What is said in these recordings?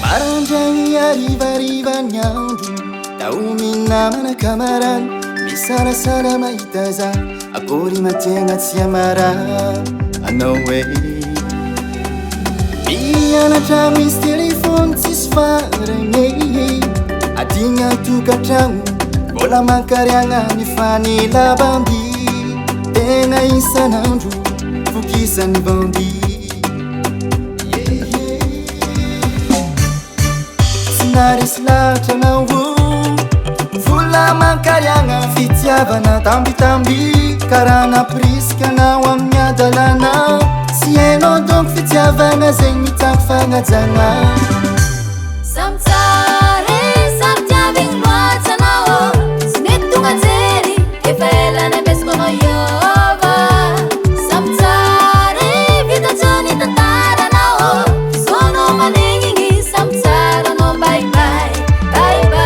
Marandragny arivarivan'ny andro tao minamana kamarany misarasara mahita za akory mategna tsy amarana anao hoe mianatra misy telefôny tsisy farany adigna tokantragno mbola mankariagna ny fanelabamby tegna isan'andro fokisany bamby narisy lahatra anao vola mankariagna fitiavana tambitamby karaha napirisika anao amin'ny adalana sy hainao donko fitiavana zegny mitako fagnajana samtsare samtiavigny loatsy anao sy mety tonga jery efa elany ambesiko anao iova samtsare vitatsony tantara anao sonao manegnigny samtsara anao bye bye bye bye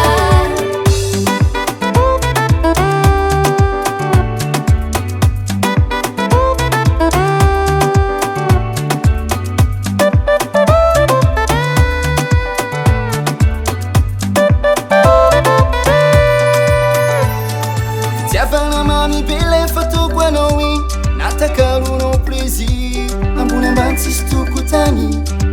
fitiavana mamibele fatoko anao igny natakaronao plaisir ambony ambany tsisy toko tany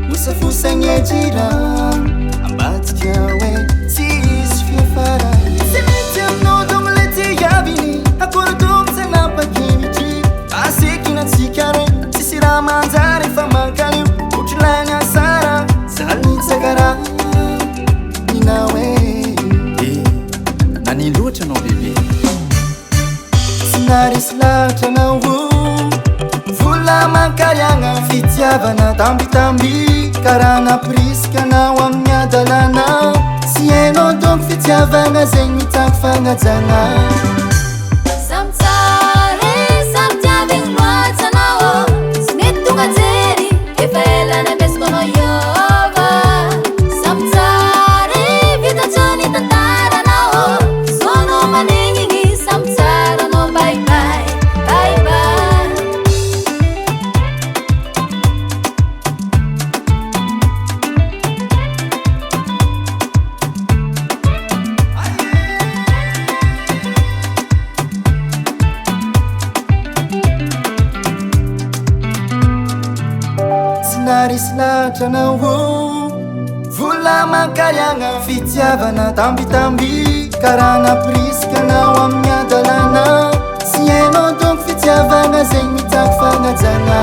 mosafosagny ejirany ambadika hoe tsisy fiafarany sy mety aminao donko le tiaviny akory donko zanapakevitry asekinatsika re tsisy raha manjary efa mankanio otrylany asara zalnitsakara nina hoe nani loatra anao bebe sy narisy lahatra anao vola mankariagna fitiavana tambitamby karaha napirisika anao amin'ny adalana sy hainao donko fitiavana zegny mitako fagnajana samtsare samtiavigny loatsy anao sy mety tonga jery efa elany ambesiko anao iova samtsare vitatsony tantara anao sonao manegnigny samtsara anao bye bye bye bye sy narisy lahatra anao vola mankariagna fitiavana tambitamby karaha napirisika anao amin'ny adalana sy hainao donko fitiavana zegny mitako fagnajana